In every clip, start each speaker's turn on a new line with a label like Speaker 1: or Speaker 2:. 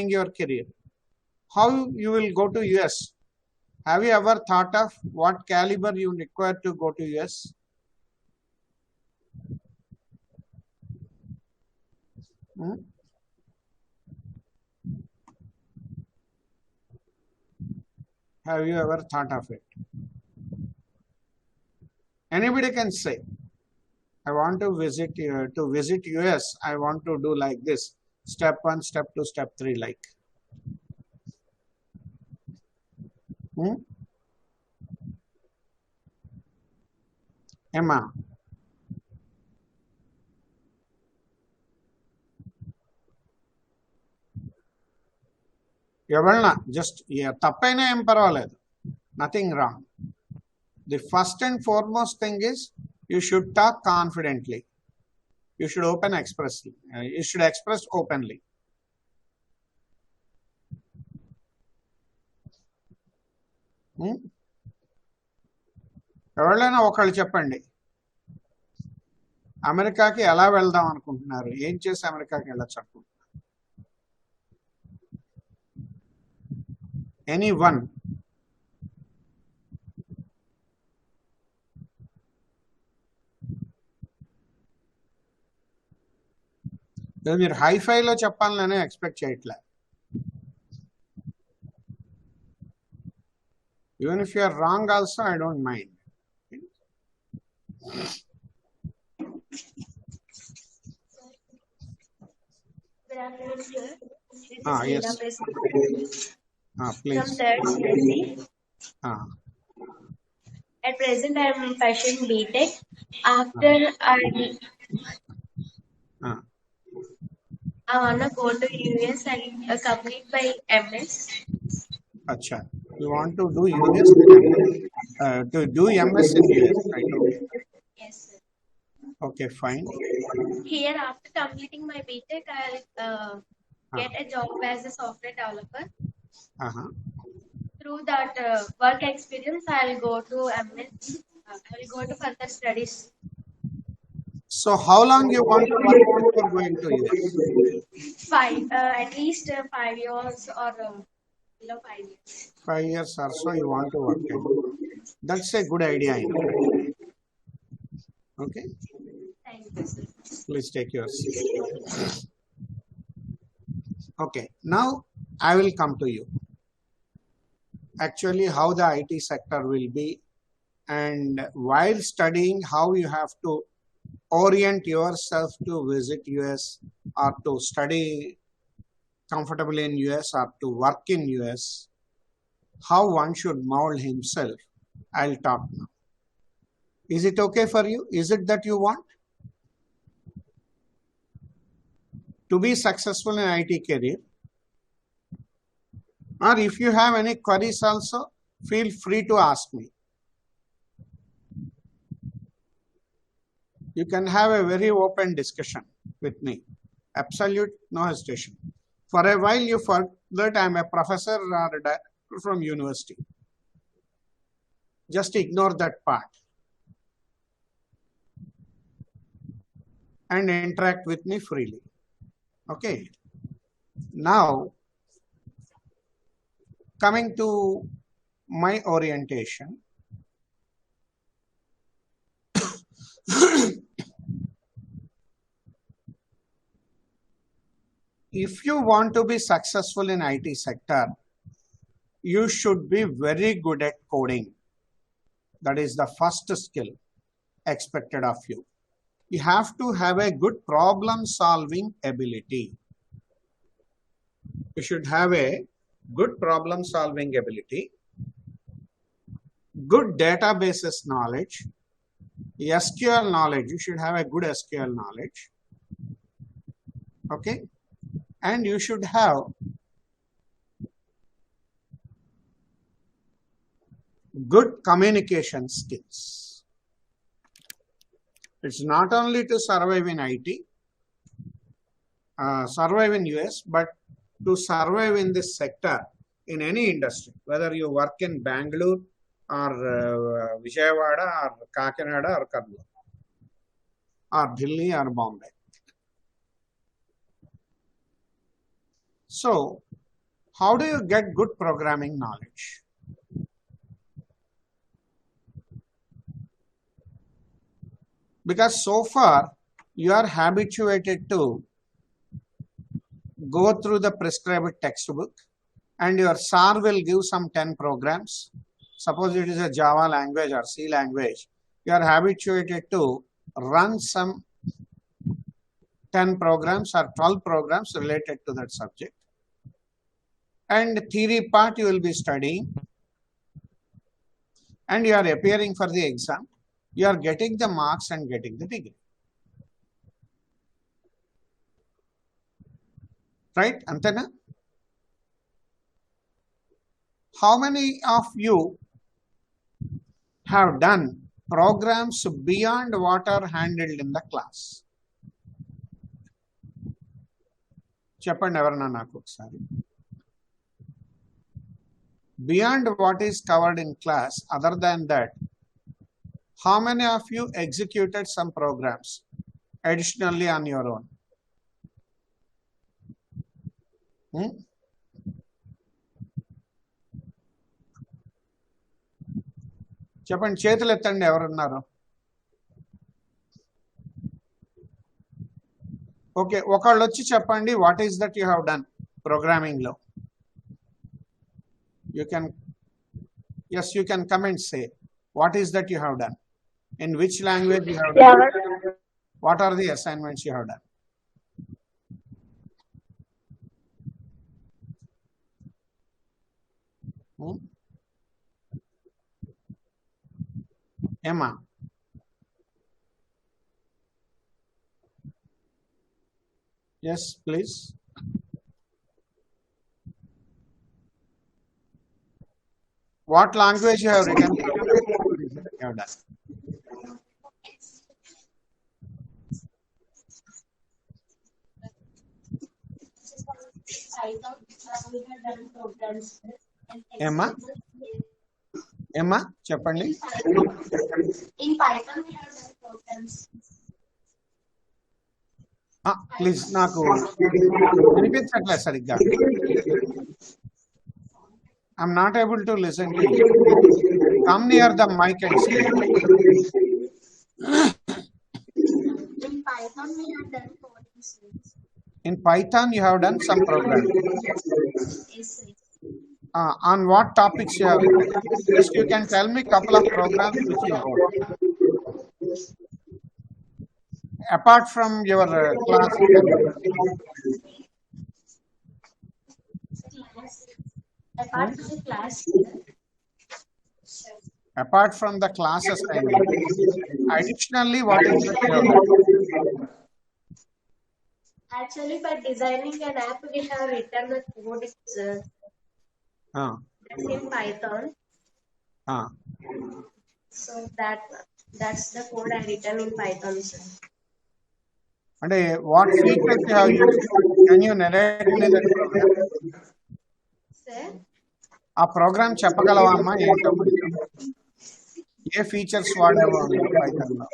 Speaker 1: your career. How you will go to US? Have you ever thought of what caliber you require to go to US? Hmm? Have you ever thought of it? Anybody can say, I want to visit US. I want to do like this. Step 1, step 2, step 3, like. Hmm? Emma. ఎవరన్నా just తప్పైనా ఏం పర్వాలేదు. Nothing wrong. The first and foremost thing is you should talk confidently. You should you should express openly. ఎవరైనా ఒకళ్ళు చెప్పండి, అమెరికాకి ఎలా వెళ్దాం అనుకుంటున్నారు, ఏం చేసి అమెరికాకి వెళ్ళొచ్చు అనుకుంటున్నారు? Anyone? మీరు హైఫైలో చెప్పాలని ఎక్స్పెక్ట్ చేయట్లే. Even if you are wrong also, I don't mind.
Speaker 2: Good afternoon, sir. This is
Speaker 1: Yes.
Speaker 2: Leela Prasad
Speaker 1: Please.
Speaker 2: from 3rd CSE. At present, I am pursuing BTech. After I want to go to US and complete my MS.
Speaker 1: Acha. You want to do US? To do MS in US, right?
Speaker 2: Yes, sir.
Speaker 1: Okay, fine.
Speaker 2: Here, after completing my BTech, I'll get a job as a software developer. Through that work experience, I'll go to MS. I'll go to further studies.
Speaker 1: So, how long you want to work before going to US?
Speaker 2: At least 5 years or below 5 years.
Speaker 1: 5 years or so you want to work. That's a good idea. Okay.
Speaker 2: Thank you, sir.
Speaker 1: Please take your seat. Okay. Now I will come to you. Actually, how the IT sector will be, and while studying, how you have to orient yourself to visit US or to study comfortably in US or to work in US, how one should mold himself. I'll talk now. Is it okay for you? Is it that you want to be successful in IT career? Or if you have any queries also, feel free to ask me. You can have a very open discussion with me. Absolute no hesitation. For a while you forget I am a professor or a director from university. Just ignore that part and interact with me freely. Okay. Now, coming to my orientation. If you want to be successful in IT sector, you should be very good at coding. That is the first skill expected of you. You have to have a good problem solving ability. You should have a good problem solving ability, good databases knowledge, SQL knowledge. You should have a good SQL knowledge. Okay. And you should have good communication skills. It's not only to survive in IT, survive in US, but to survive in this sector in any industry, whether you work in Bangalore or Vijayawada or Kakinada or Kurnool or Delhi or Bombay. So, How do you get good programming knowledge? Because so far you are habituated to go through the prescribed textbook and your SAR will give some 10 programs. Suppose it is a Java language or C language. You are habituated to run some 10 programs or 12 programs related to that subject. And theory part you will be studying. And you are appearing for the exam. You are getting the marks and getting the degree. Right, Antena? How many of you have done programs beyond what are handled in the class? Cheppandi evarana naaku okasari. Beyond what is covered in class, other than that, how many of you executed some programs additionally on your own? చెప్పండి, చేతులు ఎత్తండి ఎవరున్నారు. Okay, ఒకళ్ళు వచ్చి చెప్పండి what is that you have done programming లో. You can, yes, you can come and say what is that you have done, in which language you have done, what are the assignments you have done. Emma. Yes, please. What language you have written? You have done. Emma? Emma, చెప్పండి.
Speaker 2: In Python we have done programs.
Speaker 1: Please, నాకు వినిపించట్లేదు సరిగ్గా. I'm not able to listen to you. Come near the mic and speak.
Speaker 2: In Python we have done coding.
Speaker 1: In Python you have done some programming.
Speaker 2: Yes.
Speaker 1: On what topics you have written? Just you can tell me couple of programs which you wrote. Apart from your class.
Speaker 2: Apart from the class.
Speaker 1: Apart from the class assignment, additionally, what is the theory?
Speaker 2: Actually, for designing an app, we have written the code. That's in Python. So that's the code I written in Python, sir.
Speaker 1: And what features you have used? Can you narrate me that program?
Speaker 2: Sir?
Speaker 1: ఆ programme చెప్పగలవా అమ్మా? ఏంటో ఏ features వాడావా Python లో?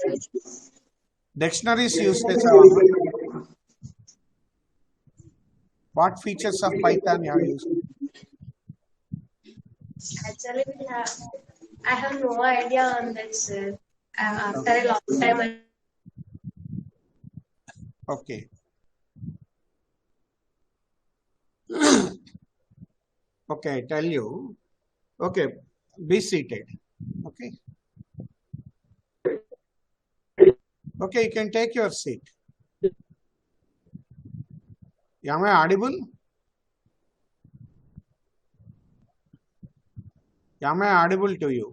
Speaker 1: Dictionaries use చేసావా? What features of Python you have used?
Speaker 2: Actually, I have no idea on that, sir. After a long time.
Speaker 1: Okay. Okay, I tell you. Okay, be seated. Okay. Okay, you can take your seat. Am I audible? Am I audible to you?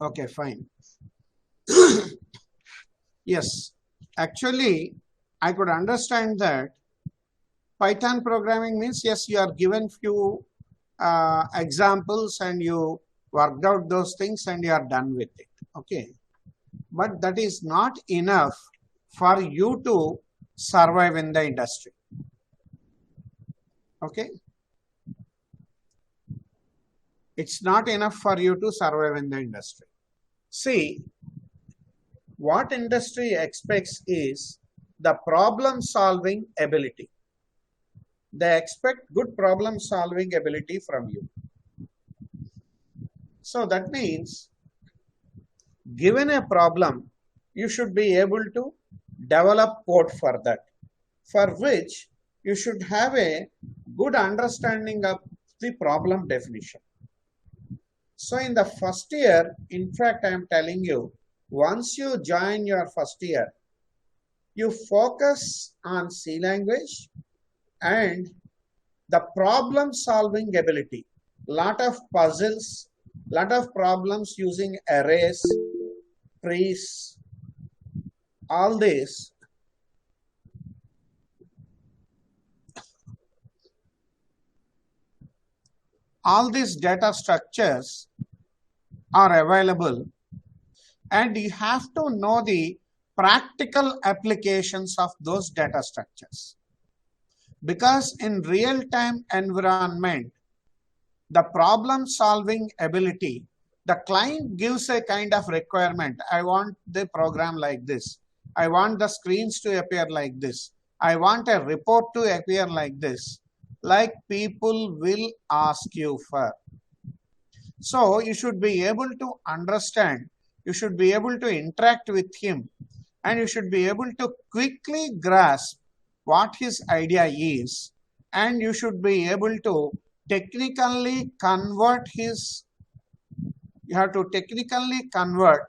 Speaker 1: Okay, fine. Yes, actually, I could understand that Python programming means, yes, you are given few examples and you worked out those things and you are done with it. Okay. But that is not enough for you to survive in the industry. Okay. It's not enough for you to survive in the industry. See, what industry expects is the problem solving ability. They expect good problem solving ability from you. So that means, given a problem, you should be able to develop code for that, for which you should have a good understanding of the problem definition. So in the first year, in fact, I am telling you, once you join your first year, you focus on C language and the problem solving ability. Lot of puzzles, lot of problems using arrays, trees, all this. All these data structures are available, and you have to know the practical applications of those data structures. Because in real-time environment, the problem solving ability, the client gives a kind of requirement. I want the program like this. I want the screens to appear like this. I want a report to appear like this. Like people will ask you for. So you should be able to understand, you should be able to interact with him, and you should be able to quickly grasp what his idea is, and you should be able to technically convert his, you have to technically convert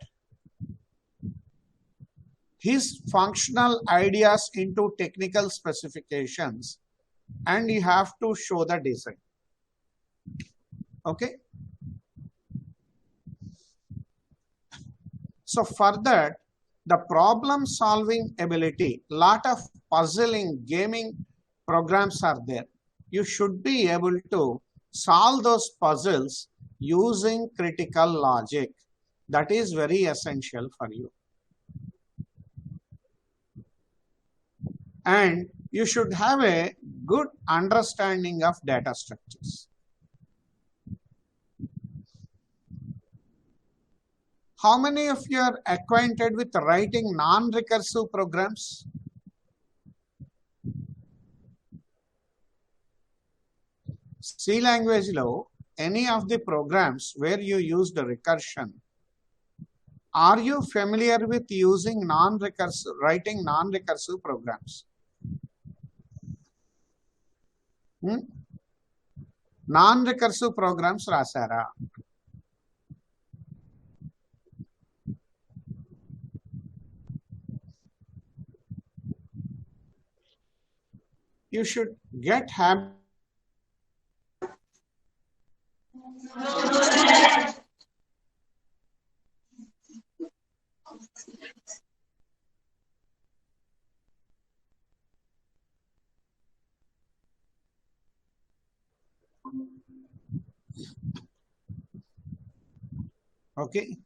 Speaker 1: his functional ideas into technical specifications, and you have to show the design. Okay. So for that, the problem solving ability, lot of puzzling, gaming programs are there. You should be able to solve those puzzles using critical logic. That is very essential for you. And you should have a good understanding of data structures. How many of you are acquainted with writing non-recursive programs? C language lo, any of the programs where you use the recursion, are you familiar with using non-recursive, writing non-recursive programs? Non-recursive programs rasara? You should get habit. Okay.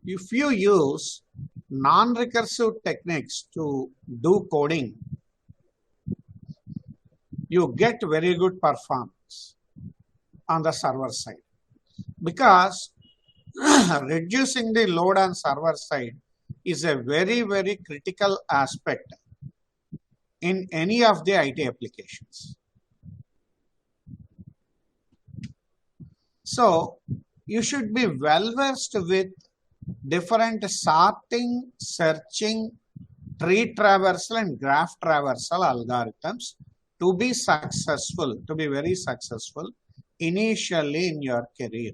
Speaker 1: If you use non-recursive techniques to do coding, you get very good performance on the server side, because reducing the load on server side is a very, very critical aspect in any of the IT applications. So you should be well versed with different sorting, searching, tree traversal and graph traversal algorithms to be successful, to be very successful initially in your career.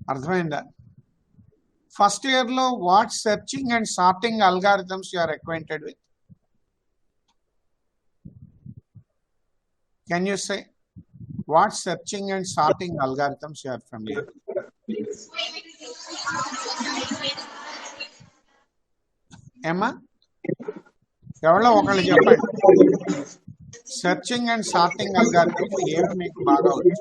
Speaker 1: Ardhamainda? First year lo what searching and sorting algorithms you are acquainted with? Can you say what searching and sorting algorithms you are familiar with? Emma? ఎవరో ఒకళ్ళు చెప్పండి. Searching and sorting algorithms ఏమి మీకు బాగా వచ్చు?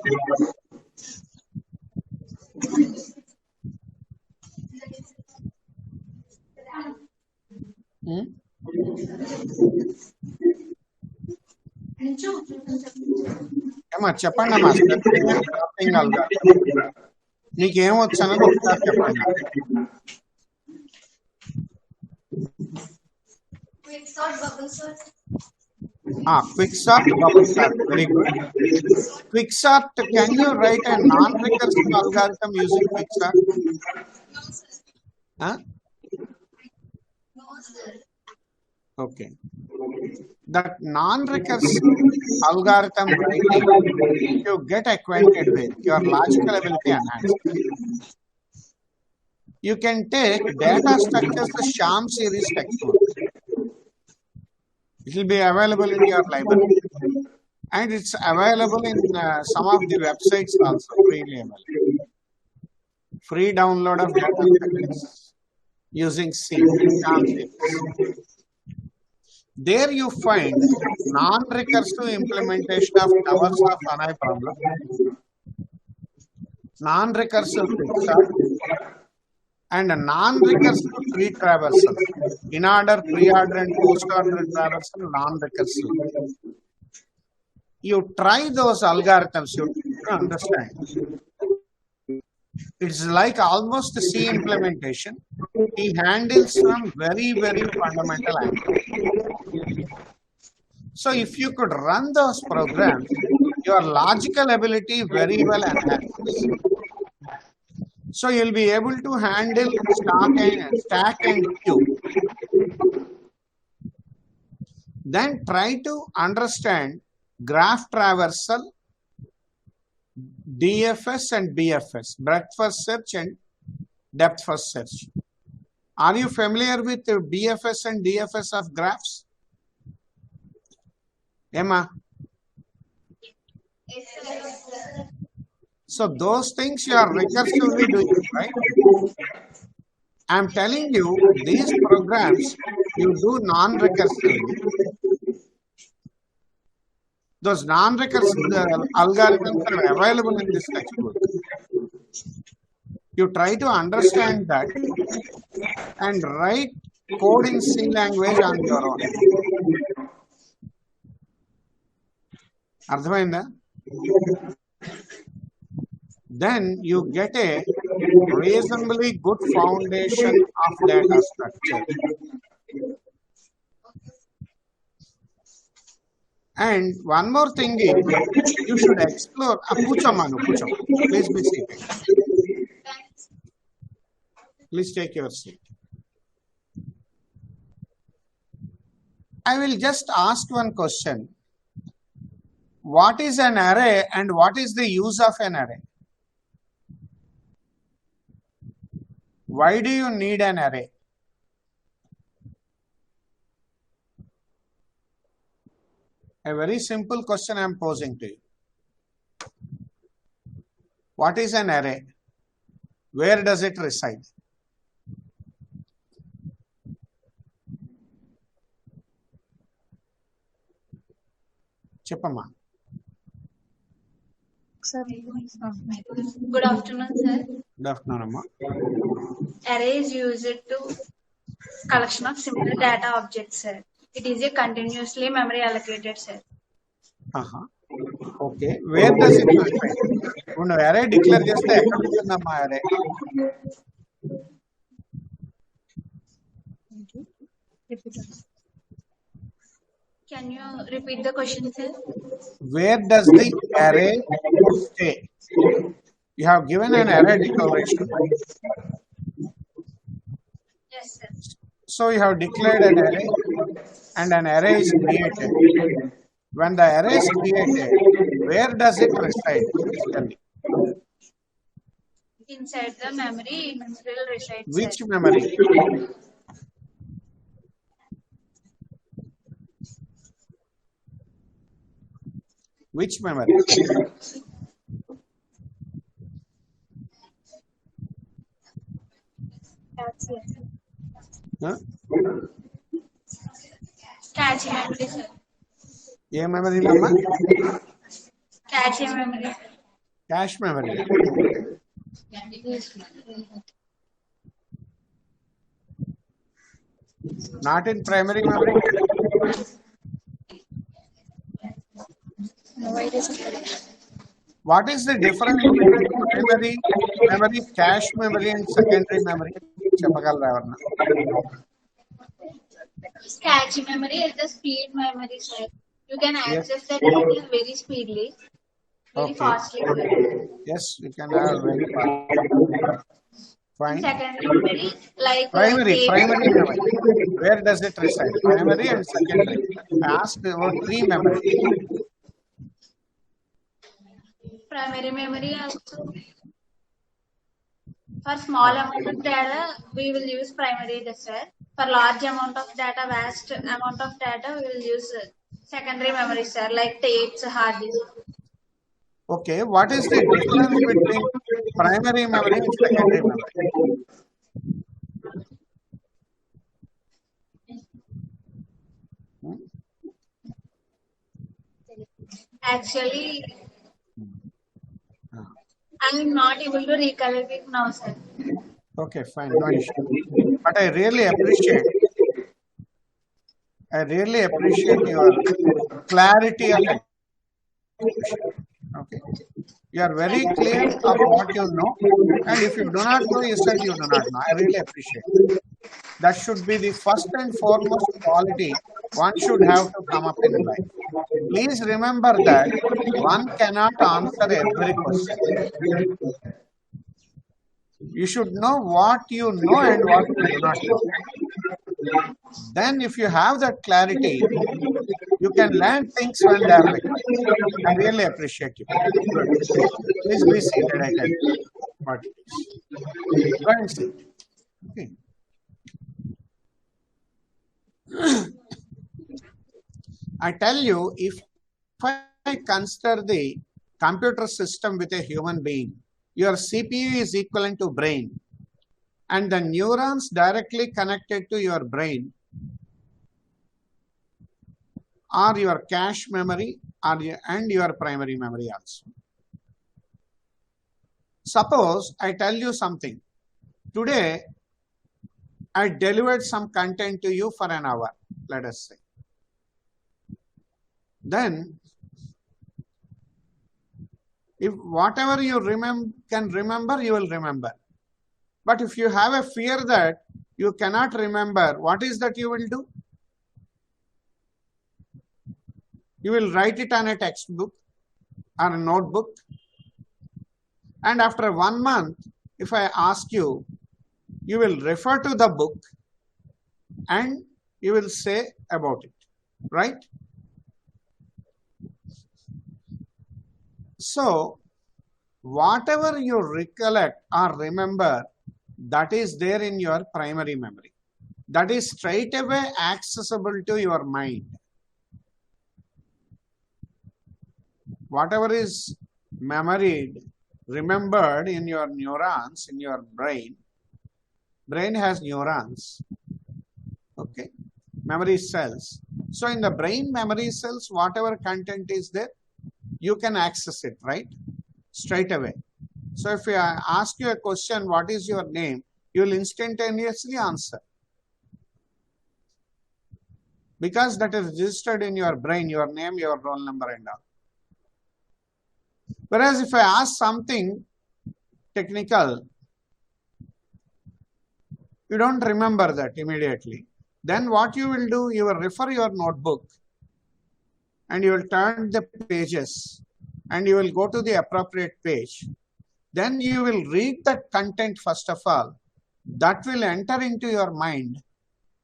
Speaker 1: ఏమా చెప్పండి అమ్మా. Searching and sorting algorithm నీకేం వచ్చు అన్నది ఒకసారి చెప్పండి.
Speaker 2: Quicksort bubble sort.
Speaker 1: Quicksort, bubble sort. Very good. Quicksort, can you write a non-recursive algorithm using quicksort?
Speaker 2: No, sir.
Speaker 1: Huh?
Speaker 2: No, sir.
Speaker 1: Okay. That non-recursive algorithm writing, you get acquainted with, your logical ability enhanced. You can take data structures, the Sham series textbook. It will be available in your library. And it's available in some of the websites also, freely available. Free download of data structures using C, Sham series. There you find non-recursive implementation of towers of Hanai problem, non-recursive quicksort, and a non-recursive tree traversal, in order, pre-order, and post-order traversal, non-recursive. You try those algorithms, you understand. It's like almost the C implementation. He handles from very, very fundamental angle. So if you could run those programs, your logical ability very well enhances. So you'll be able to handle stack and queue. Then try to understand graph traversal, DFS and BFS, breadth first search and depth first search. Are you familiar with the BFS and DFS of graphs? Emma?
Speaker 2: Yes, sir.
Speaker 1: So those things you are recursively doing, right? I'm telling you, these programs you do non-recursively. Those non-recursive algorithms are available in this textbook. You try to understand that and write code in C language on your own. Ardhamainda? Then you get a reasonably good foundation of data structure. And one more thing is, you should explore. Please be seated. Please take your seat. I will just ask one question. What is an array and what is the use of an array? Why do you need an array? A very simple question I am posing to you. What is an array? Where does it reside? Chepamma.
Speaker 2: Good afternoon, sir.
Speaker 1: Good afternoon, Amma.
Speaker 2: Array is used to collection of similar data objects, sir. It is a continuously memory allocated, sir.
Speaker 1: Okay. Where does it reside? When array declare just the array.
Speaker 2: Can you repeat the question, sir?
Speaker 1: Where does the array stay? You have given an array declaration.
Speaker 2: Yes, sir.
Speaker 1: So you have declared an array and an array is created. When the array is created, where does it reside physically?
Speaker 2: Inside the memory, it will reside.
Speaker 1: Which
Speaker 2: sir.
Speaker 1: memory? Which memory? Huh?
Speaker 2: Cache memory, sir.
Speaker 1: A memory అమ్మా?
Speaker 2: Cache memory.
Speaker 1: Cache memory. Not in primary memory. What is the difference between primary memory, cache memory, and secondary memory? చెప్పగలరా ఎవరన్నా?
Speaker 2: Cache memory is the speed memory, sir. You can
Speaker 1: Yes.
Speaker 2: access the data very speedily, very
Speaker 1: Okay.
Speaker 2: fastly.
Speaker 1: Yes, we can have very fast.
Speaker 2: And
Speaker 1: Fine.
Speaker 2: secondary memory, like
Speaker 1: Primary memory. Where does it reside? Primary and secondary. I asked about pre-memory.
Speaker 2: primary memory also. For small amount of data, we will use primary register. For large amount of data, vast amount of data, we will use secondary memory, sir, like tapes, hard disk.
Speaker 1: Okay, what is the difference between primary memory and secondary memory?
Speaker 2: Actually, I'm not able to recollect it now, sir.
Speaker 1: Okay, fine, no issue. But I really appreciate your clarity of execution. Okay, you are very clear of what you know, and if you do not know, you said you do not know. I really appreciate it. That should be the first and foremost quality one should have to come up in life. Please remember that one cannot answer every question. You should know what you know and what you do not know. Then, if you have that clarity, you can learn things when they are required. I really appreciate you. Good. Please be seated. I tell you what it is. Go and sit. Okay. I tell you, if I consider the computer system with a human being, your CPU is equivalent to brain, and the neurons directly connected to your brain are your cache memory and your primary memory also. Suppose I tell you something. Today, I delivered some content to you for an hour, let us say. Then, if whatever you can remember, you will remember. But if you have a fear that you cannot remember, what is that you will do? You will write it on a textbook or a notebook. And after 1 month, if I ask you, you will refer to the book and you will say about it, right? So, whatever you recollect or remember, that is there in your primary memory. That is straight away accessible to your mind. Whatever is remembered in your neurons, in your brain has neurons, okay, memory cells. So in the brain memory cells, whatever content is there, you can access it, right? Straight away. So if I ask you a question, what is your name? You will instantaneously answer. Because that is registered in your brain, your name, your roll number and all. Whereas if I ask something technical, you don't remember that immediately. Then what you will do, you will refer your notebook and you will turn the pages and you will go to the appropriate page. Then you will read that content first of all. That will enter into your mind.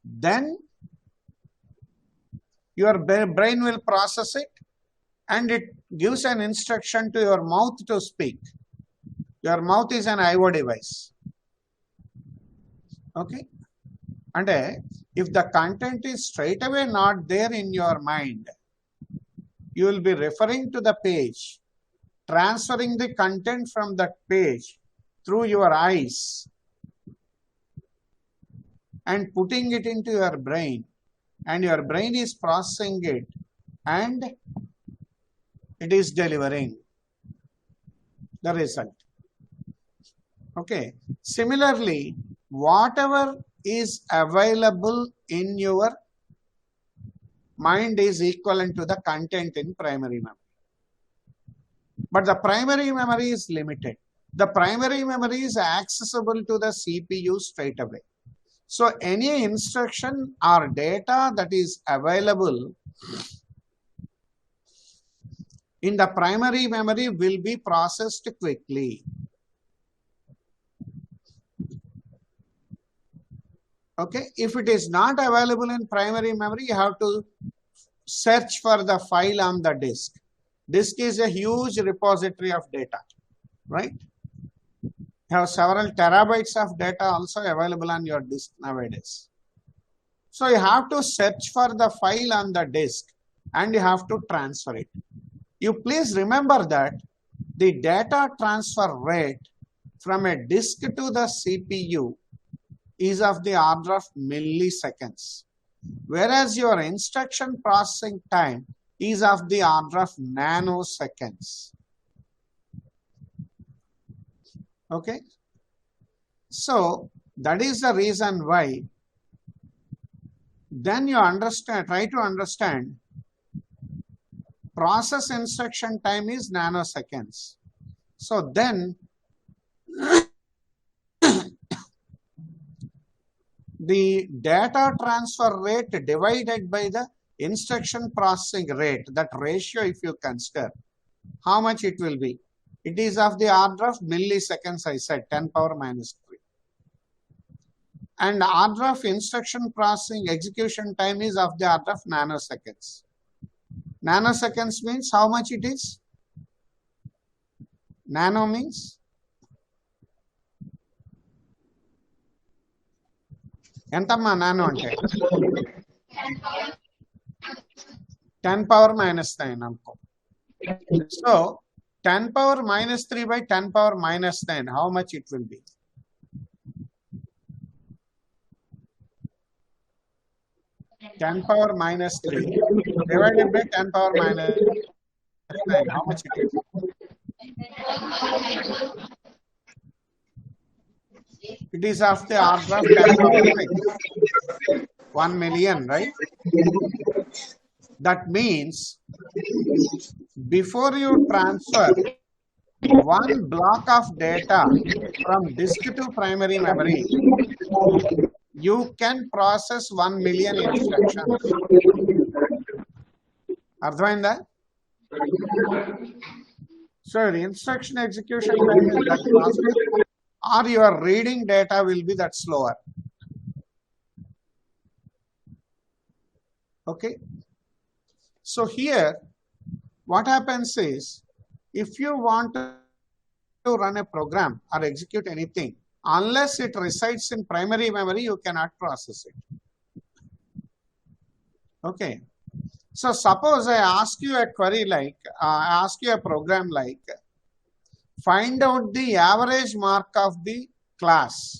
Speaker 1: Then your brain will process it and it gives an instruction to your mouth to speak. Your mouth is an I/O device. Okay? And if the content is straight away not there in your mind, you will be referring to the page, transferring the content from that page through your eyes and putting it into your brain, and your brain is processing it and it is delivering the result. Okay. Similarly, whatever is available in your mind is equivalent to the content in primary memory. But the primary memory is limited. The primary memory is accessible to the CPU straight away. So any instruction or data that is available in the primary memory will be processed quickly. Okay, if it is not available in primary memory, you have to search for the file on the disk. Disk is a huge repository of data, right? You have several terabytes of data also available on your disk nowadays. So you have to search for the file on the disk and you have to transfer it. You please remember that the data transfer rate from a disk to the CPU is of the order of milliseconds, whereas your instruction processing time is of the order of nanoseconds. Okay, so that is the reason why then you understand, try to understand, process instruction time is nanoseconds. So then the data transfer rate divided by the instruction processing rate, that ratio if you consider, how much it will be? It is of the order of milliseconds, I said, 10 power minus 3. And order of instruction processing execution time is of the order of nanoseconds. Nanoseconds means how much it is? Nano means? Entamma nano ante? 10 power minus 9 anko. So 10 power minus 3 by 10 power minus 9, how much it will be? Ten power minus 3 divided by 10 power minus 9, how much it is? It is of the order of 10 power 6. 1 million, right? That means before you transfer one block of data from disk to primary memory, you can process 1 million instructions. Arthvainda? So the instruction execution time is that faster, or your reading data will be that slower. Okay. So here, what happens is, if you want to run a program or execute anything, unless it resides in primary memory, you cannot process it. Okay. So suppose I ask you a query like, I ask you a program like, find out the average mark of the class